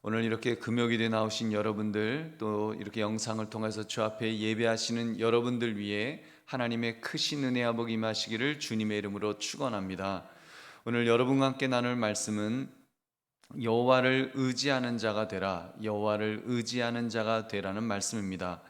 오늘 이렇게 금요일에 나오신 여러분들, 또 이렇게 영상을 통해서 주 앞에 예배하시는 여러분들 위해 하나님의 크신 은혜와 복 임하시기를 주님의 이름으로 축원합니다. 오늘 여러분과 함께 나눌 말씀은 여호와를 의지하는 자가 되라, 여호와를 의지하는 자가 되라는 말씀입니다.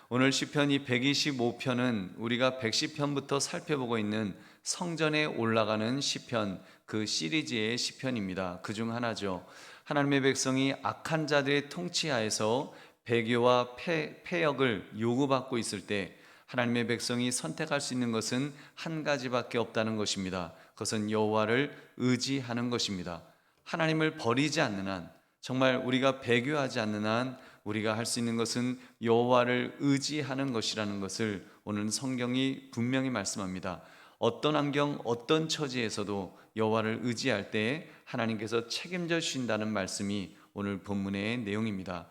오늘 시편 이 125편은 우리가 110편부터 살펴보고 있는 성전에 올라가는 시편, 그 시리즈의 시편입니다. 그중 하나죠. 하나님의 백성이 악한 자들의 통치하에서 배교와 폐역을 요구받고 있을 때 하나님의 백성이 선택할 수 있는 것은 한 가지밖에 없다는 것입니다. 그것은 여호와를 의지하는 것입니다. 하나님을 버리지 않는 한, 정말 우리가 배교하지 않는 한 우리가 할 수 있는 것은 여호와를 의지하는 것이라는 것을 오늘 성경이 분명히 말씀합니다. 어떤 환경, 어떤 처지에서도 여호와를 의지할 때 하나님께서 책임져 주신다는 말씀이 오늘 본문의 내용입니다.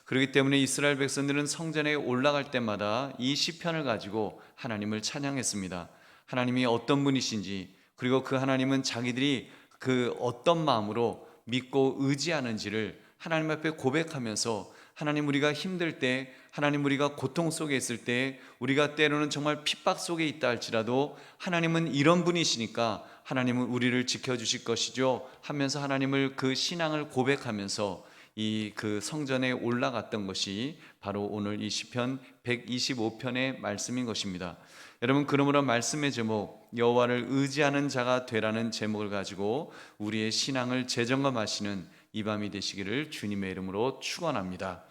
그렇기 때문에 이스라엘 백성들은 성전에 올라갈 때마다 이 시편을 가지고 하나님을 찬양했습니다. 하나님이 어떤 분이신지, 그리고 그 하나님은 자기들이 그 어떤 마음으로 믿고 의지하는지를 하나님 앞에 고백하면서, 하나님 우리가 힘들 때, 하나님 우리가 고통 속에 있을 때, 우리가 때로는 정말 핍박 속에 있다 할지라도 하나님은 이런 분이시니까 하나님은 우리를 지켜주실 것이죠 하면서 하나님을, 그 신앙을 고백하면서 이 그 성전에 올라갔던 것이 바로 오늘 이 시편 125편의 말씀인 것입니다. 여러분, 그러므로 말씀의 제목, 여호와를 의지하는 자가 되라는 제목을 가지고 우리의 신앙을 재점검하시는 이 밤이 되시기를 주님의 이름으로 축원합니다.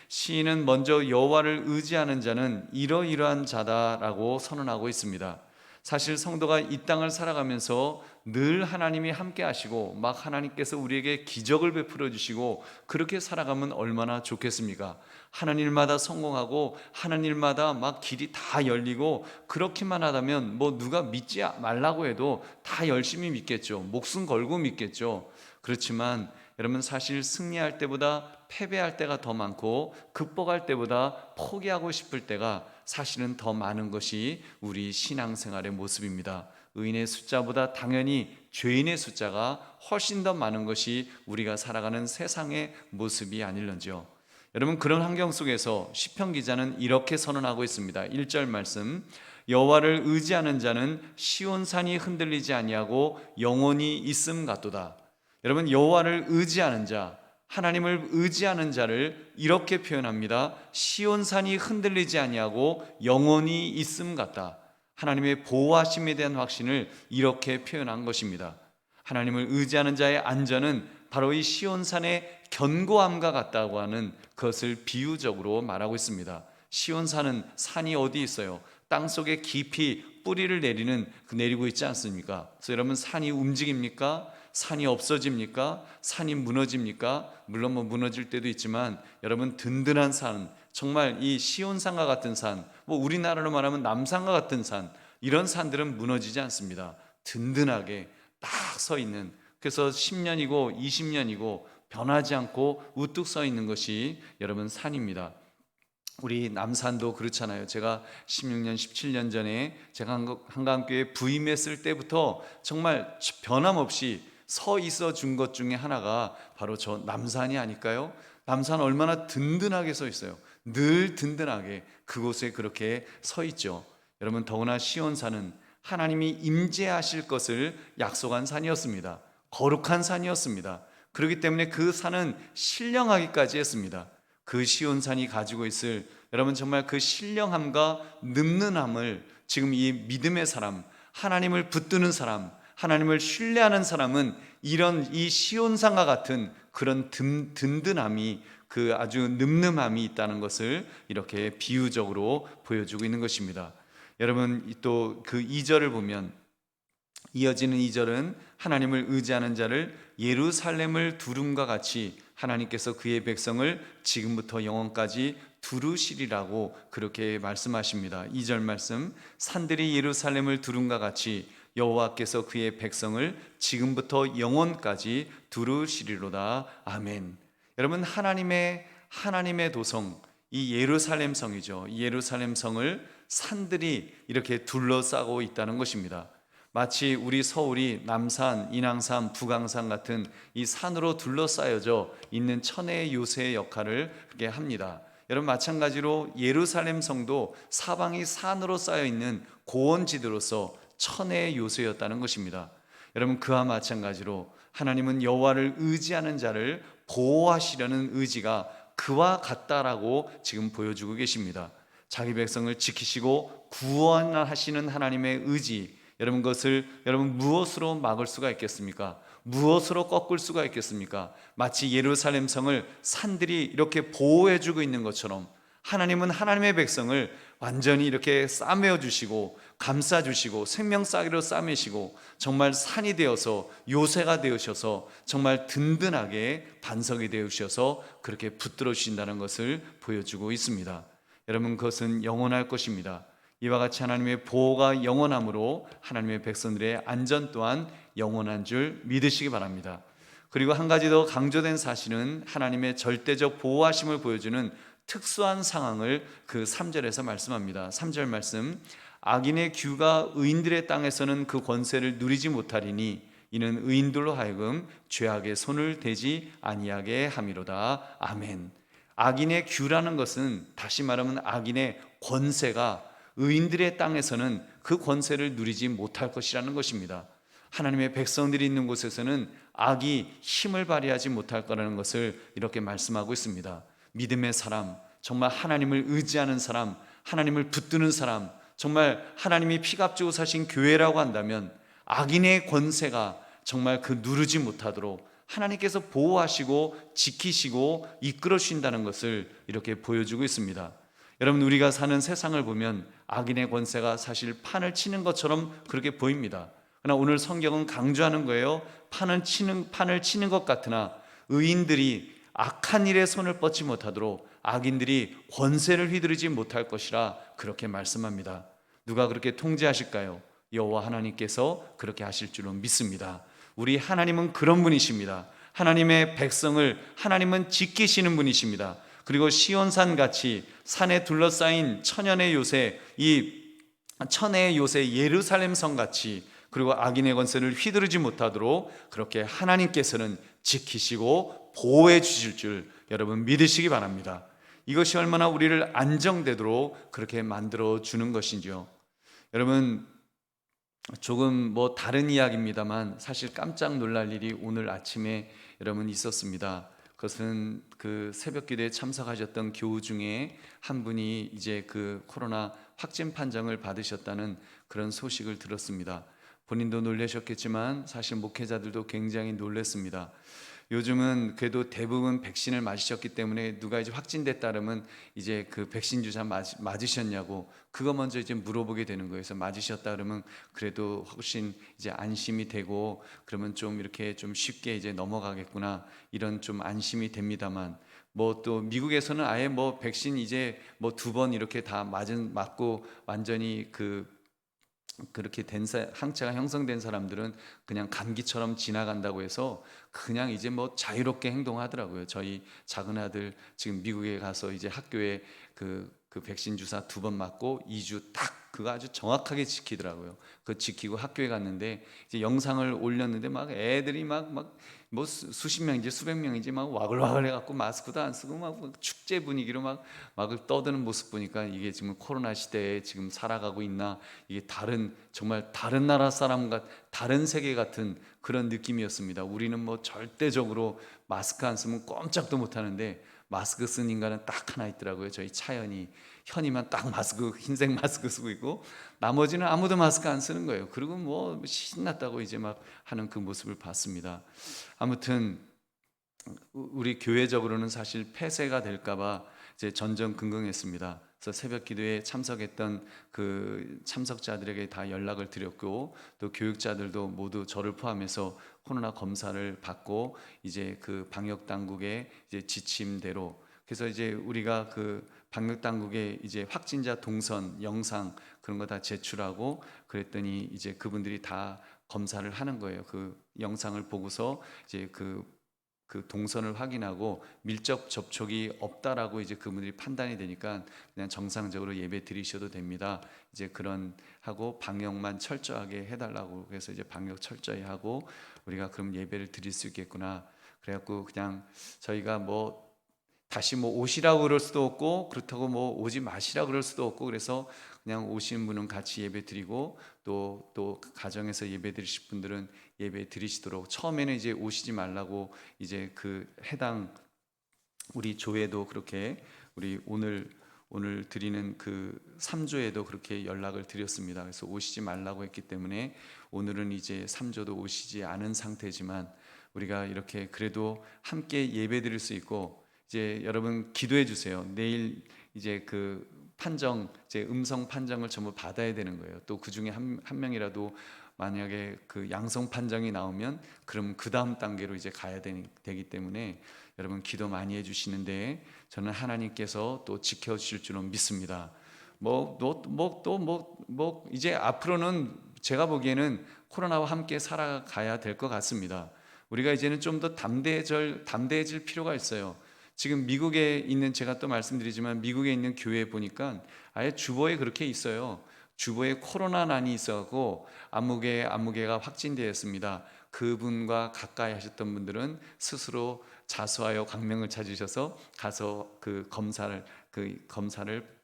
시인은 먼저 여호와를 의지하는 자는 이러이러한 자다라고 선언하고 있습니다. 사실 성도가 이 땅을 살아가면서 늘 하나님이 함께 하시고 막 하나님께서 우리에게 기적을 베풀어 주시고 그렇게 살아가면 얼마나 좋겠습니까? 하나님마다 성공하고 하나님마다 막 길이 다 열리고 그렇게만 하다면 뭐 누가 믿지 말라고 해도 다 열심히 믿겠죠. 목숨 걸고 믿겠죠. 그렇지만 여러분, 사실 승리할 때보다 패배할 때가 더 많고 극복할 때보다 포기하고 싶을 때가 사실은 더 많은 것이 우리 신앙생활의 모습입니다. 의인의 숫자보다 당연히 죄인의 숫자가 훨씬 더 많은 것이 우리가 살아가는 세상의 모습이 아닐런지요. 여러분, 그런 환경 속에서 시편 기자는 이렇게 선언하고 있습니다. 1절 말씀, 여호와를 의지하는 자는 시온산이 흔들리지 아니하고 영원히 있음 같도다. 여러분, 여호와를 의지하는 자, 하나님을 의지하는 자를 이렇게 표현합니다. 시온산이 흔들리지 아니하고 영원히 있음 같다. 하나님의 보호하심에 대한 확신을 이렇게 표현한 것입니다. 하나님을 의지하는 자의 안전은 바로 이 시온산의 견고함과 같다고 하는 것을 비유적으로 말하고 있습니다. 시온산은 산이 어디 있어요? 땅속에 깊이 뿌리를 내리고 있지 않습니까? 그래서 여러분, 산이 움직입니까? 산이 없어집니까? 산이 무너집니까? 물론 뭐 무너질 때도 있지만 여러분, 든든한 산, 정말 이 시온산과 같은 산, 뭐 우리나라로 말하면 남산과 같은 산, 이런 산들은 무너지지 않습니다. 든든하게 딱 서 있는, 그래서 10년이고 20년이고 변하지 않고 우뚝 서 있는 것이 여러분 산입니다. 우리 남산도 그렇잖아요. 제가 16년, 17년 전에 제가 한강교회 부임했을 때부터 정말 변함없이 서 있어 준 것 중에 하나가 바로 저 남산이 아닐까요? 남산 얼마나 든든하게 서 있어요. 늘 든든하게 그곳에 그렇게 서 있죠. 여러분, 더구나 시온산은 하나님이 임재하실 것을 약속한 산이었습니다. 거룩한 산이었습니다. 그렇기 때문에 그 산은 신령하기까지 했습니다. 그 시온산이 가지고 있을, 여러분, 정말 그 신령함과 늠름함을 지금 이 믿음의 사람, 하나님을 붙드는 사람, 하나님을 신뢰하는 사람은 이런 이 시온산과 같은 그런 든든함이, 그 아주 늠름함이 있다는 것을 이렇게 비유적으로 보여주고 있는 것입니다. 여러분, 또 그 2절을 보면, 이어지는 2절은 하나님을 의지하는 자를 예루살렘을 두름과 같이 하나님께서 그의 백성을 지금부터 영원까지 두르시리라고 그렇게 말씀하십니다. 2절 말씀, 산들이 예루살렘을 두름과 같이 여호와께서 그의 백성을 지금부터 영원까지 두르시리로다. 아멘. 여러분, 하나님의 도성, 이 예루살렘 성이죠. 이 예루살렘 성을 산들이 이렇게 둘러싸고 있다는 것입니다. 마치 우리 서울이 남산, 인왕산, 북왕산 같은 이 산으로 둘러싸여져 있는 천혜의 요새의 역할을 그렇게 합니다. 여러분, 마찬가지로 예루살렘 성도 사방이 산으로 쌓여 있는 고원지대로서 천혜의 요새였다는 것입니다. 여러분, 그와 마찬가지로 하나님은 여호와를 의지하는 자를 보호하시려는 의지가 그와 같다라고 지금 보여주고 계십니다. 자기 백성을 지키시고 구원하시는 하나님의 의지, 여러분, 그것을 여러분 무엇으로 막을 수가 있겠습니까? 무엇으로 꺾을 수가 있겠습니까? 마치 예루살렘 성을 산들이 이렇게 보호해주고 있는 것처럼 하나님은 하나님의 백성을 완전히 이렇게 싸매어 주시고 감싸 주시고 생명싸기로 싸매시고 정말 산이 되어서 요새가 되으셔서 정말 든든하게 반석이 되으셔서 그렇게 붙들어 주신다는 것을 보여주고 있습니다. 여러분, 그것은 영원할 것입니다. 이와 같이 하나님의 보호가 영원하므로 하나님의 백성들의 안전 또한 영원한 줄 믿으시기 바랍니다. 그리고 한 가지 더 강조된 사실은 하나님의 절대적 보호하심을 보여주는 특수한 상황을 그 3절에서 말씀합니다. 3절 말씀, 악인의 규가 의인들의 땅에서는 그 권세를 누리지 못하리니 이는 의인들로 하여금 죄악의 손을 대지 아니하게 함이로다. 아멘. 악인의 규라는 것은 다시 말하면 악인의 권세가 의인들의 땅에서는 그 권세를 누리지 못할 것이라는 것입니다. 하나님의 백성들이 있는 곳에서는 악이 힘을 발휘하지 못할 거라는 것을 이렇게 말씀하고 있습니다. 믿음의 사람, 정말 하나님을 의지하는 사람, 하나님을 붙드는 사람, 정말 하나님이 피값주고 사신 교회라고 한다면 악인의 권세가 정말 그 누르지 못하도록 하나님께서 보호하시고 지키시고 이끌어 주신다는 것을 이렇게 보여주고 있습니다. 여러분, 우리가 사는 세상을 보면 악인의 권세가 사실 판을 치는 것처럼 그렇게 보입니다. 그러나 오늘 성경은 강조하는 거예요. 판을 치는 것 같으나 의인들이 악한 일에 손을 뻗지 못하도록 악인들이 권세를 휘두르지 못할 것이라 그렇게 말씀합니다. 누가 그렇게 통제하실까요? 여호와 하나님께서 그렇게 하실 줄로 믿습니다. 우리 하나님은 그런 분이십니다. 하나님의 백성을 하나님은 지키시는 분이십니다. 그리고 시온산 같이 산에 둘러싸인 천연의 요새, 이 천혜의 요새 예루살렘 성 같이, 그리고 악인의 권세를 휘두르지 못하도록 그렇게 하나님께서는 지키시고 보호해 주실 줄 여러분 믿으시기 바랍니다. 이것이 얼마나 우리를 안정되도록 그렇게 만들어 주는 것인지요. 여러분, 조금 다른 이야기입니다만 사실 깜짝 놀랄 일이 오늘 아침에 여러분 있었습니다. 그것은 그 새벽 기도에 참석하셨던 교우 중에 한 분이 이제 그 코로나 확진 판정을 받으셨다는 그런 소식을 들었습니다. 본인도 놀라셨겠지만 사실 목회자들도 굉장히 놀랐습니다. 요즘은 그래도 대부분 백신을 맞으셨기 때문에 누가 이제 확진됐다 그러면 이제 그 백신 주사 맞으셨냐고 그거 먼저 이제 물어보게 되는 거예요. 그래서 맞으셨다 그러면 그래도 훨씬 이제 안심이 되고 그러면 좀 이렇게 좀 쉽게 이제 넘어가겠구나 이런 좀 안심이 됩니다만 또 미국에서는 아예 백신 이제 2번 이렇게 다 맞고 완전히 그렇게 항체가 형성된 사람들은 그냥 감기처럼 지나간다고 해서 그냥 이제 자유롭게 행동하더라고요. 저희 작은 아들 지금 미국에 가서 이제 학교에 그 백신 주사 2번 맞고 2주 딱 그거 아주 정확하게 지키더라고요. 그거 지키고 학교에 갔는데 이제 영상을 올렸는데 막 애들이 수십 명인지 수백 명인지 막 와글와글 해갖고 마스크도 안 쓰고 막 축제 분위기로 막 떠드는 모습 보니까 이게 지금 코로나 시대에 지금 살아가고 있나, 이게 정말 다른 나라 사람과 다른 세계 같은 그런 느낌이었습니다. 우리는 절대적으로 마스크 안 쓰면 꼼짝도 못 하는데 마스크 쓴 인간은 딱 하나 있더라고요. 저희 차연이, 현이만 딱 흰색 마스크 쓰고 있고 나머지는 아무도 마스크 안 쓰는 거예요. 그리고 신났다고 이제 막 하는 그 모습을 봤습니다. 아무튼 우리 교회적으로는 사실 폐쇄가 될까봐 이제 전전긍긍했습니다. 그래서 새벽 기도에 참석했던 그 참석자들에게 다 연락을 드렸고 또 교육자들도 모두 저를 포함해서 코로나 검사를 받고 이제 그 방역 당국의 이제 지침대로, 그래서 이제 우리가 그 방역 당국에 이제 확진자 동선 영상 그런 거 다 제출하고 그랬더니 이제 그분들이 다 검사를 하는 거예요. 그 영상을 보고서 이제 그 그 동선을 확인하고 밀접 접촉이 없다라고 이제 그분들이 판단이 되니까 그냥 정상적으로 예배 드리셔도 됩니다. 이제 그런 하고 방역만 철저하게 해달라고 해서 이제 방역 철저히 하고 우리가 그럼 예배를 드릴 수 있겠구나. 그래갖고 그냥 저희가 뭐 다시 뭐 오시라고 그럴 수도 없고 그렇다고 뭐 오지 마시라 그럴 수도 없고 그래서 그냥 오시는 분은 같이 예배 드리고 또 가정에서 예배 드리실 분들은 예배 드리시도록 처음에는 이제 오시지 말라고 이제 그 해당 우리 조회도 그렇게 우리 오늘 드리는 그 3조에도 그렇게 연락을 드렸습니다. 그래서 오시지 말라고 했기 때문에 오늘은 이제 3조도 오시지 않은 상태지만 우리가 이렇게 그래도 함께 예배 드릴 수 있고 이제 여러분 기도해 주세요. 내일 이제 그 판정 이제 음성 판정을 전부 받아야 되는 거예요. 또 그 중에 한 명이라도 만약에 그 양성 판정이 나오면 그럼 그 다음 단계로 이제 가야 되기 때문에 여러분 기도 많이 해주시는데 저는 하나님께서 또 지켜주실 줄은 믿습니다. 이제 앞으로는 제가 보기에는 코로나와 함께 살아가야 될 것 같습니다. 우리가 이제는 좀 더 담대해질 필요가 있어요. 지금 미국에 있는 제가 또 말씀드리지만 미국에 있는 교회에 보니까 아예 주보에 그렇게 있어요. 주보에 코로나난이 있어갖고 아무개가 확진되었습니다. 그분과 가까이 하셨던 분들은 스스로 자수하여 강명을 찾으셔서 가서 그 검사를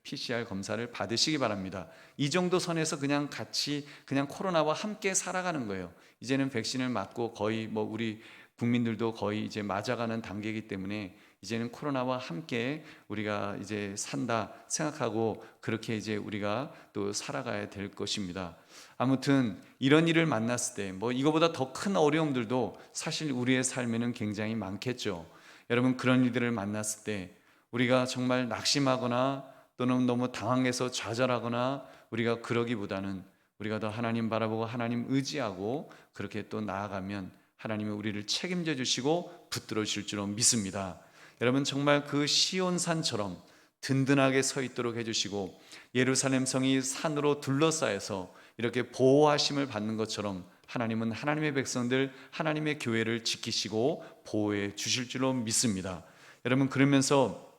PCR 검사를 받으시기 바랍니다. 이 정도 선에서 그냥 같이 그냥 코로나와 함께 살아가는 거예요. 이제는 백신을 맞고 거의 뭐 우리 국민들도 거의 이제 맞아가는 단계이기 때문에 이제는 코로나와 함께 우리가 이제 산다 생각하고 그렇게 이제 우리가 또 살아가야 될 것입니다. 아무튼 이런 일을 만났을 때 뭐 이거보다 더 큰 어려움들도 사실 우리의 삶에는 굉장히 많겠죠. 여러분 그런 일들을 만났을 때 우리가 정말 낙심하거나 또는 너무 당황해서 좌절하거나 우리가 그러기보다는 우리가 더 하나님 바라보고 하나님 의지하고 그렇게 또 나아가면 하나님이 우리를 책임져 주시고 붙들어 주실 줄로 믿습니다. 여러분 정말 그 시온산처럼 든든하게 서 있도록 해주시고 예루살렘 성이 산으로 둘러싸여서 이렇게 보호하심을 받는 것처럼 하나님은 하나님의 백성들 하나님의 교회를 지키시고 보호해 주실 줄로 믿습니다. 여러분 그러면서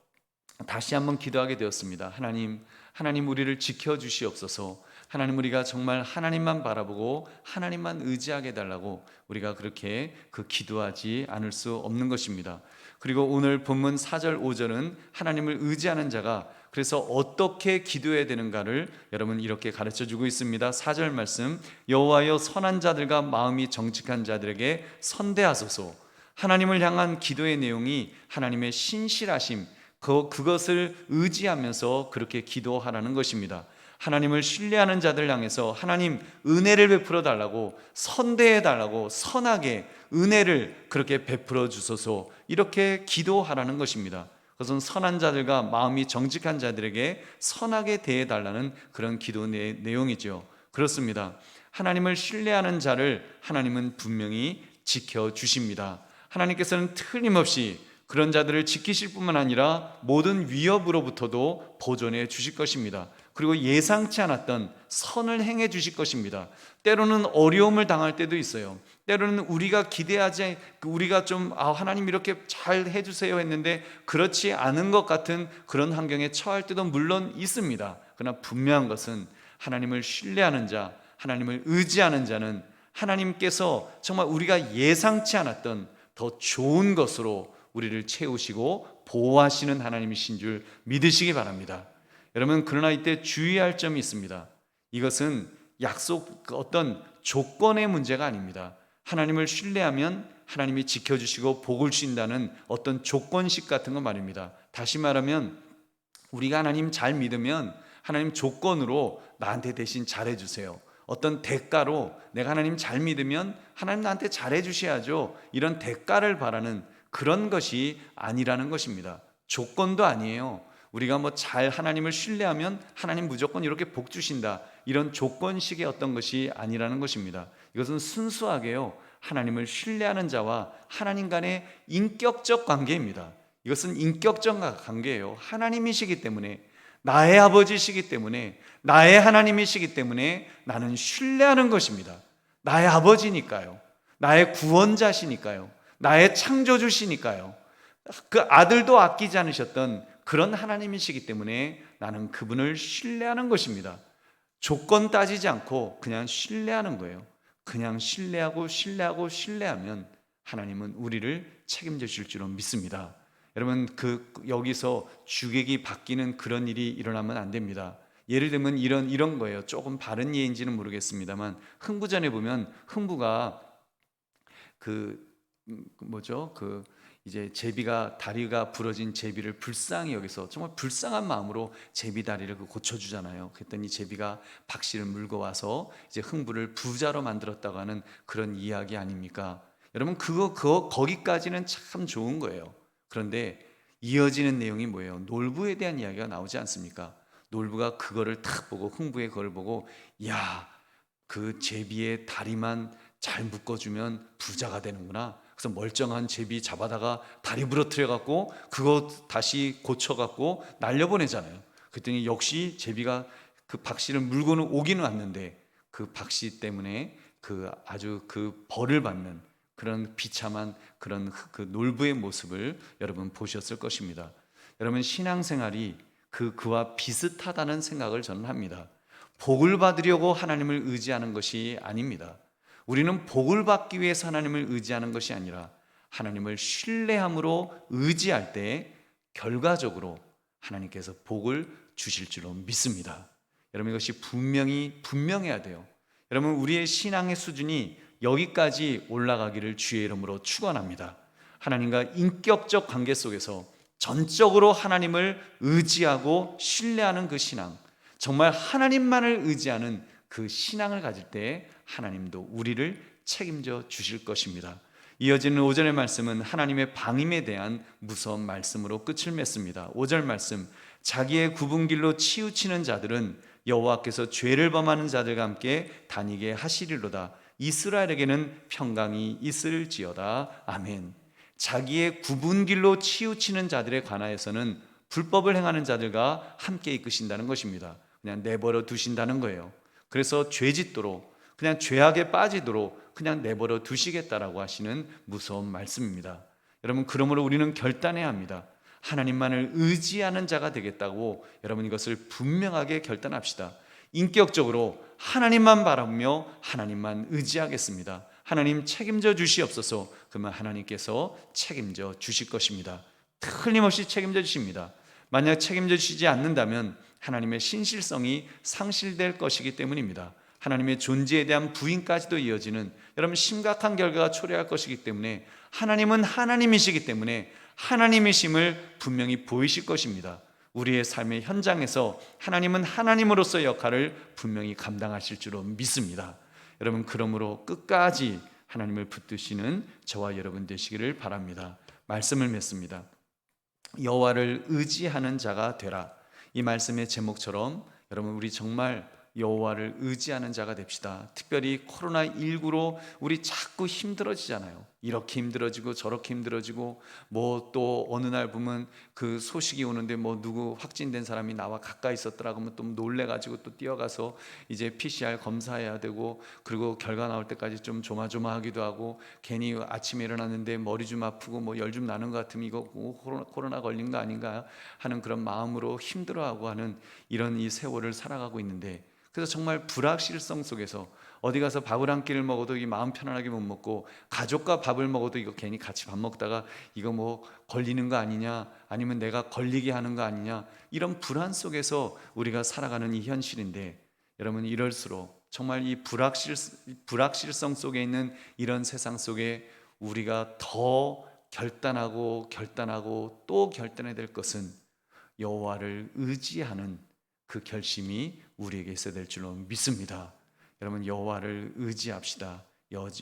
다시 한번 기도하게 되었습니다. 하나님 우리를 지켜주시옵소서. 하나님 우리가 정말 하나님만 바라보고 하나님만 의지하게 해달라고 우리가 그렇게 기도하지 않을 수 없는 것입니다. 그리고 오늘 본문 4절 5절은 하나님을 의지하는 자가 그래서 어떻게 기도해야 되는가를 여러분 이렇게 가르쳐주고 있습니다. 4절 말씀 여호와여 선한 자들과 마음이 정직한 자들에게 선대하소서. 하나님을 향한 기도의 내용이 하나님의 신실하심 그것을 의지하면서 그렇게 기도하라는 것입니다. 하나님을 신뢰하는 자들 향해서 하나님 은혜를 베풀어 달라고 선대해 달라고 선하게 은혜를 그렇게 베풀어 주소서 이렇게 기도하라는 것입니다. 그것은 선한 자들과 마음이 정직한 자들에게 선하게 대해 달라는 그런 기도 내용이죠. 그렇습니다. 하나님을 신뢰하는 자를 하나님은 분명히 지켜주십니다. 하나님께서는 틀림없이 그런 자들을 지키실 뿐만 아니라 모든 위협으로부터도 보존해 주실 것입니다. 그리고 예상치 않았던 선을 행해 주실 것입니다. 때로는 어려움을 당할 때도 있어요. 때로는 우리가 기대하지 우리가 좀 하나님 이렇게 잘 해주세요 했는데 그렇지 않은 것 같은 그런 환경에 처할 때도 물론 있습니다. 그러나 분명한 것은 하나님을 신뢰하는 자, 하나님을 의지하는 자는 하나님께서 정말 우리가 예상치 않았던 더 좋은 것으로 우리를 채우시고 보호하시는 하나님이신 줄 믿으시기 바랍니다. 여러분 그러나 이때 주의할 점이 있습니다. 이것은 어떤 조건의 문제가 아닙니다. 하나님을 신뢰하면 하나님이 지켜주시고 복을 주신다는 어떤 조건식 같은 거 말입니다. 다시 말하면 우리가 하나님 잘 믿으면 하나님 조건으로 나한테 대신 잘해주세요. 어떤 대가로 내가 하나님 잘 믿으면 하나님 나한테 잘해주셔야죠. 이런 대가를 바라는 그런 것이 아니라는 것입니다. 조건도 아니에요. 우리가 하나님을 신뢰하면 하나님 무조건 이렇게 복 주신다. 이런 조건식의 어떤 것이 아니라는 것입니다. 이것은 순수하게요. 하나님을 신뢰하는 자와 하나님 간의 인격적 관계입니다. 이것은 인격적 관계예요. 하나님이시기 때문에 나의 아버지시기 때문에 나의 하나님이시기 때문에 나는 신뢰하는 것입니다. 나의 아버지니까요. 나의 구원자시니까요. 나의 창조주시니까요. 그 아들도 아끼지 않으셨던 그런 하나님이시기 때문에 나는 그분을 신뢰하는 것입니다. 조건 따지지 않고 그냥 신뢰하는 거예요. 그냥 신뢰하면 하나님은 우리를 책임져 주실 줄로 믿습니다. 여러분, 여기서 주객이 바뀌는 그런 일이 일어나면 안 됩니다. 예를 들면 이런 거예요. 조금 바른 예인지는 모르겠습니다만, 흥부전에 보면 흥부가 이제 제비가 다리가 부러진 제비를 불쌍히 여기서 정말 불쌍한 마음으로 제비 다리를 고쳐주잖아요. 그랬더니 제비가 박씨를 물고 와서 이제 흥부를 부자로 만들었다고 하는 그런 이야기 아닙니까? 여러분, 거기까지는 참 좋은 거예요. 그런데 이어지는 내용이 뭐예요? 놀부에 대한 이야기가 나오지 않습니까? 놀부가 그거를 탁 보고, 흥부의 그걸 보고, 야, 그 제비의 다리만 잘 묶어주면 부자가 되는구나. 그래서 멀쩡한 제비 잡아다가 다리 부러뜨려 갖고 그거 다시 고쳐 갖고 날려보내잖아요. 그랬더니 역시 제비가 그 박씨를 물고는 오기는 왔는데, 그 박씨 때문에 아주 벌을 받는 그런 비참한 그런 그 놀부의 모습을 여러분 보셨을 것입니다. 여러분, 신앙생활이 그와 비슷하다는 생각을 저는 합니다. 복을 받으려고 하나님을 의지하는 것이 아닙니다. 우리는 복을 받기 위해서 하나님을 의지하는 것이 아니라 하나님을 신뢰함으로 의지할 때 결과적으로 하나님께서 복을 주실 줄로 믿습니다. 여러분, 이것이 분명해야 돼요. 여러분, 우리의 신앙의 수준이 여기까지 올라가기를 주의 이름으로 축원합니다. 하나님과 인격적 관계 속에서 전적으로 하나님을 의지하고 신뢰하는 그 신앙, 정말 하나님만을 의지하는 그 신앙을 가질 때 하나님도 우리를 책임져 주실 것입니다. 이어지는 5절의 말씀은 하나님의 방임에 대한 무서운 말씀으로 끝을 맺습니다. 5절 말씀, 자기의 굽은 길로 치우치는 자들은 여호와께서 죄를 범하는 자들과 함께 다니게 하시리로다. 이스라엘에게는 평강이 있을지어다. 아멘. 자기의 굽은 길로 치우치는 자들에 관하여서는 불법을 행하는 자들과 함께 이끄신다는 것입니다. 그냥 내버려 두신다는 거예요. 그래서 죄짓도록, 그냥 죄악에 빠지도록 그냥 내버려 두시겠다라고 하시는 무서운 말씀입니다. 여러분, 그러므로 우리는 결단해야 합니다. 하나님만을 의지하는 자가 되겠다고 여러분, 이것을 분명하게 결단합시다. 인격적으로 하나님만 바라보며 하나님만 의지하겠습니다. 하나님 책임져 주시옵소서. 그러면 하나님께서 책임져 주실 것입니다. 틀림없이 책임져 주십니다. 만약 책임져 주시지 않는다면 하나님의 신실성이 상실될 것이기 때문입니다. 하나님의 존재에 대한 부인까지도 이어지는 여러분 심각한 결과가 초래할 것이기 때문에 하나님은 하나님이시기 때문에 하나님이심을 분명히 보이실 것입니다. 우리의 삶의 현장에서 하나님은 하나님으로서의 역할을 분명히 감당하실 줄로 믿습니다. 여러분, 그러므로 끝까지 하나님을 붙드시는 저와 여러분 되시기를 바랍니다. 말씀을 맺습니다. 여호와를 의지하는 자가 되라. 이 말씀의 제목처럼 여러분, 우리 정말 여호와를 의지하는 자가 됩시다. 특별히 코로나19로 우리 자꾸 힘들어지잖아요. 이렇게 힘들어지고 저렇게 힘들어지고, 뭐 또 어느 날 보면 그 소식이 오는데 뭐 누구 확진된 사람이 나와 가까이 있었더라고 하면 또 놀래가지고 또 뛰어가서 이제 PCR 검사해야 되고, 그리고 결과 나올 때까지 좀 조마조마하기도 하고, 괜히 아침에 일어났는데 머리 좀 아프고 뭐 열 좀 나는 것 같으면 이거 코로나 걸린 거 아닌가 하는 그런 마음으로 힘들어하고 하는 이런 이 세월을 살아가고 있는데, 그래서 정말 불확실성 속에서 어디 가서 밥을 한 끼를 먹어도 이 마음 편안하게 못 먹고, 가족과 밥을 먹어도 이거 괜히 같이 밥 먹다가 이거 뭐 걸리는 거 아니냐, 아니면 내가 걸리게 하는 거 아니냐, 이런 불안 속에서 우리가 살아가는 이 현실인데, 여러분, 이럴수록 정말 이 불확실성 속에 있는 이런 세상 속에 우리가 더 결단하고 또 결단해야 될 것은 여호와를 의지하는 그 결심이 우리에게 있어야 될 줄로 믿습니다. 여러분, 여호와를 의지합시다.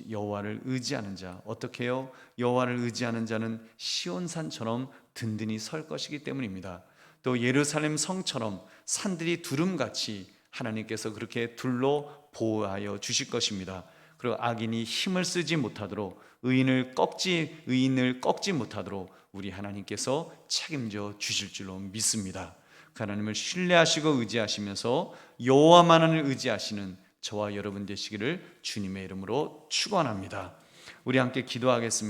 여호와를 의지하는 자, 어떻게 해요? 여호와를 의지하는 자는 시온산처럼 든든히 설 것이기 때문입니다. 또 예루살렘 성처럼 산들이 두름같이 하나님께서 그렇게 둘러 보호하여 주실 것입니다. 그리고 악인이 힘을 쓰지 못하도록, 의인을 꺾지 못하도록 우리 하나님께서 책임져 주실 줄로 믿습니다. 그 하나님을 신뢰하시고 의지하시면서 여호와만을 의지하시는 저와 여러분 되시기를 주님의 이름으로 축원합니다. 우리 함께 기도하겠습니다.